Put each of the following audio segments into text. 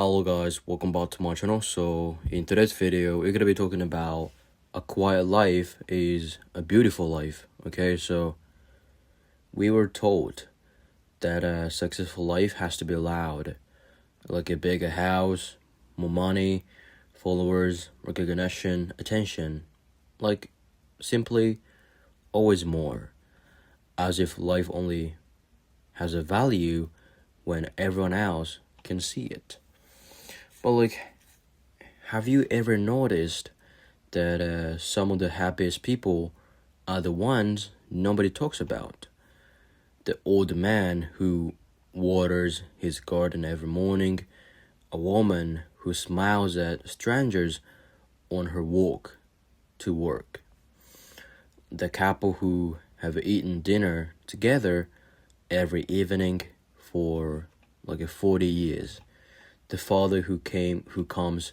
Hello guys, welcome back to my channel. So in today's video, we're gonna be talking about a quiet life is a beautiful life. Okay, so we were told that a successful life has to be loud, like a bigger house, more money, followers, recognition, attention, like simply always more, as if life only has a value when everyone else can see it. But have you ever noticed that some of the happiest people are the ones nobody talks about? The old man who waters his garden every morning, a woman who smiles at strangers on her walk to work, the couple who have eaten dinner together every evening for 40 years, the father who comes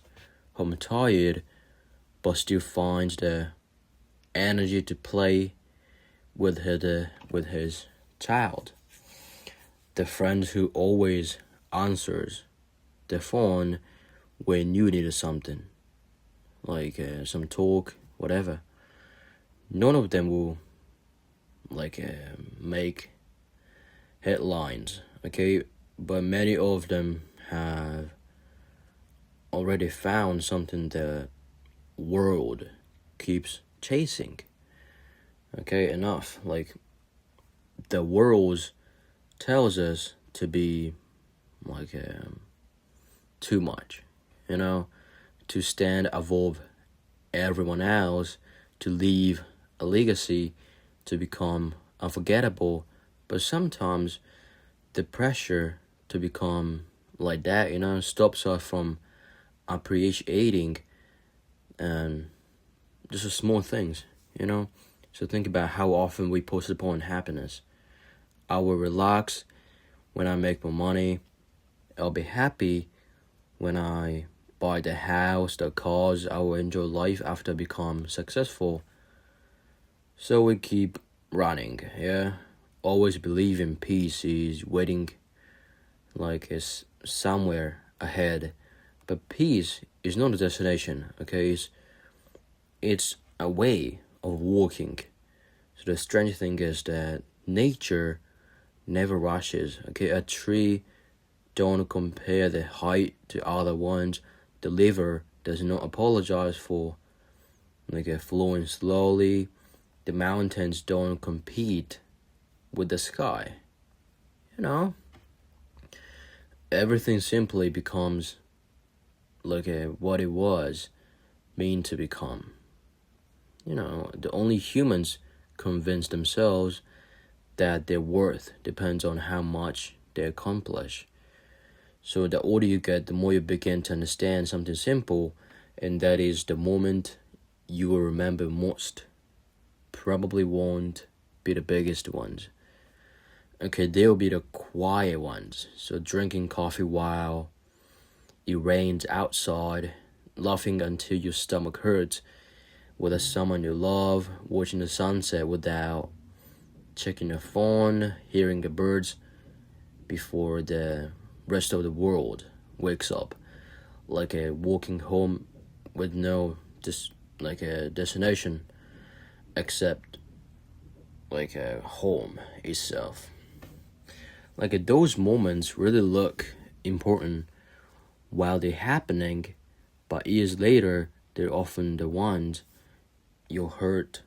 home tired but still finds the energy to play with his child, the friend who always answers the phone when you need something, some talk, whatever. None of them will make headlines, okay? But many of them have already found something the world keeps chasing. Okay, enough. The world tells us to be too much, to stand above everyone else, to leave a legacy, to become unforgettable. But sometimes the pressure to become like that, stops us from appreciating and just the small things. So think about how often we postpone happiness. I will relax when I make more money. I'll be happy when I buy the house, the cars. I will enjoy life after I become successful. So we keep running, yeah? Always believe in peace is waiting it's somewhere ahead. But peace is not a destination, okay? It's a way of walking. So the strange thing is that nature never rushes, okay? A tree don't compare the height to other ones. The river does not apologize for flowing slowly. The mountains don't compete with the sky. Everything simply becomes what it was meant to become. The only humans convince themselves that their worth depends on how much they accomplish. So the older you get, the more you begin to understand something simple, and that is the moment you will remember most probably won't be the biggest ones. Okay, they'll be the quiet ones. So drinking coffee while it rains outside, laughing until your stomach hurts with someone you love, watching the sunset without checking your phone, hearing the birds before the rest of the world wakes up, walking home with no a destination except a home itself. Those moments really look important while they're happening, but years later they're often the ones your hurt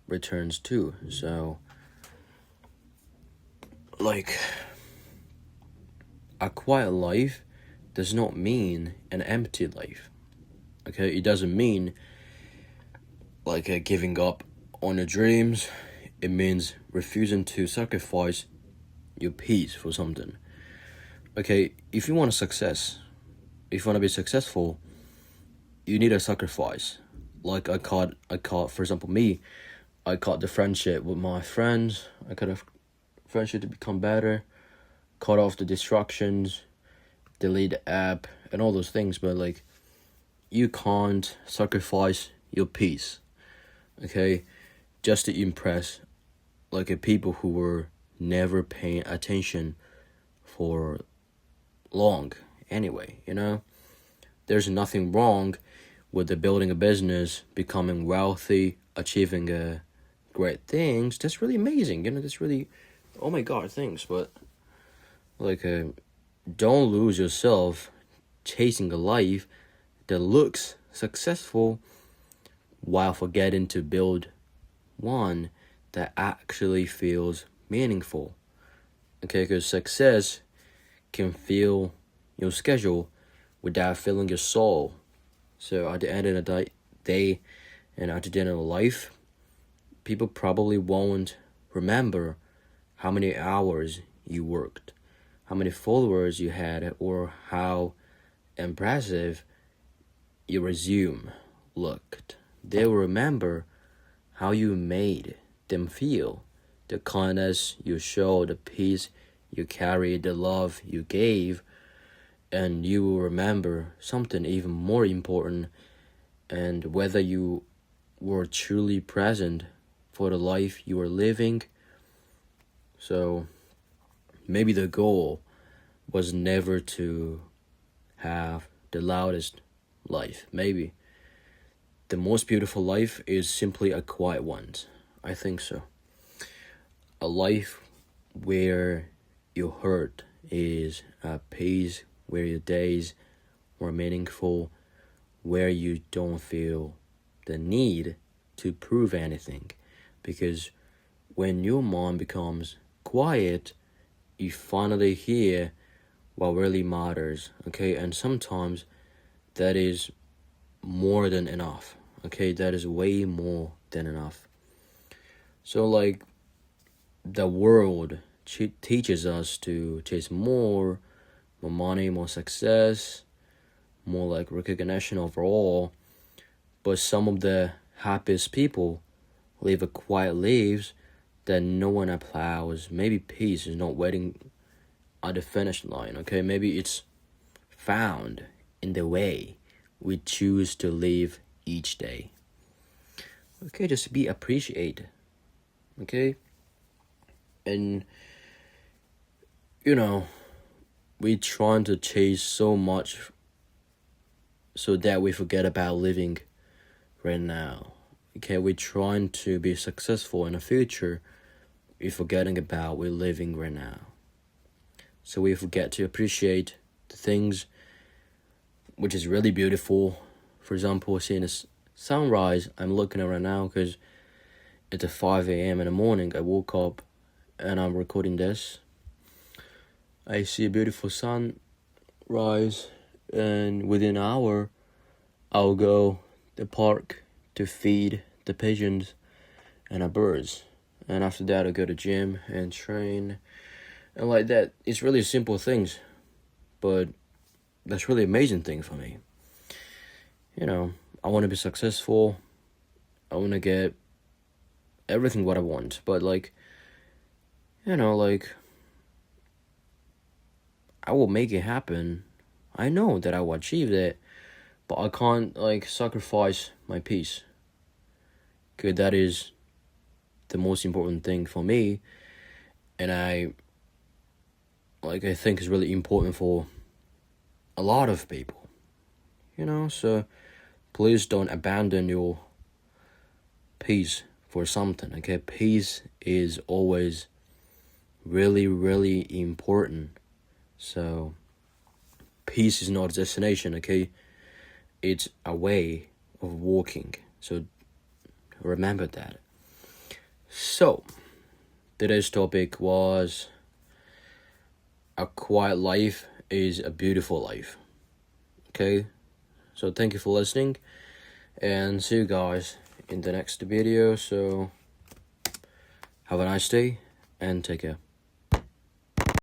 returns to. So a quiet life does not mean an empty life. Okay, it doesn't mean giving up on your dreams. It means refusing to sacrifice your peace for something. Okay, if you want if you want to be successful, you need a sacrifice. I cut, for example, I cut the friendship with my friends. I cut a friendship to become better, cut off the distractions, delete the app, and all those things. But you can't sacrifice your peace, okay, just to impress people who were never paying attention for long anyway, you know? There's nothing wrong with the building a business, becoming wealthy, achieving great things. That's really amazing, you know? That's really, oh my God, things. But like, don't lose yourself chasing a life that looks successful while forgetting to build one that actually feels meaningful. Okay, because success can fill your schedule without filling your soul. So at the end of the day and at the end of life, people probably won't remember how many hours you worked, how many followers you had, or how impressive your resume looked. They will remember how you made them feel, the kindness you showed, the peace you carried, the love you gave, and you will remember something even more important, and whether you were truly present for the life you were living. So maybe the goal was never to have the loudest life. Maybe the most beautiful life is simply a quiet one. I think so. A life where your heart is at peace, where your days are meaningful, where you don't feel the need to prove anything. Because when your mind becomes quiet, you finally hear what really matters, okay? And sometimes that is more than enough, okay? That is way more than enough. So like, the world teaches us to chase more money, more success, more like recognition overall. But some of the happiest people live a quiet lives that no one applauds. Maybe peace is not waiting at the finish line, okay? Maybe it's found in the way we choose to live each day. Okay, just be appreciated, okay? And, you know, we trying to chase so much so that we forget about living right now. Okay, we're trying to be successful in the future. We're forgetting about we're living right now. So we forget to appreciate the things which is really beautiful. For example, seeing the sunrise, I'm looking at right now because it's at 5 a.m. in the morning. I woke up and I'm recording this. I see a beautiful sunrise, and within an hour, I'll go to the park to feed the pigeons and the birds. And after that, I'll go to gym and train. And like that, it's really simple things, but that's really amazing thing for me. You know, I want to be successful. I want to get everything what I want, but like, you know, like, I will make it happen. I know that I will achieve it, but I can't like sacrifice my peace. Okay, that is the most important thing for me, and I think it's really important for a lot of people. You know, so please don't abandon your peace for something. Okay, peace is always really, really important. So peace is not a destination, okay? It's a way of walking. So remember that. So today's topic was a quiet life is a beautiful life. Okay? So thank you for listening, and see you guys in the next video. So have a nice day and take care.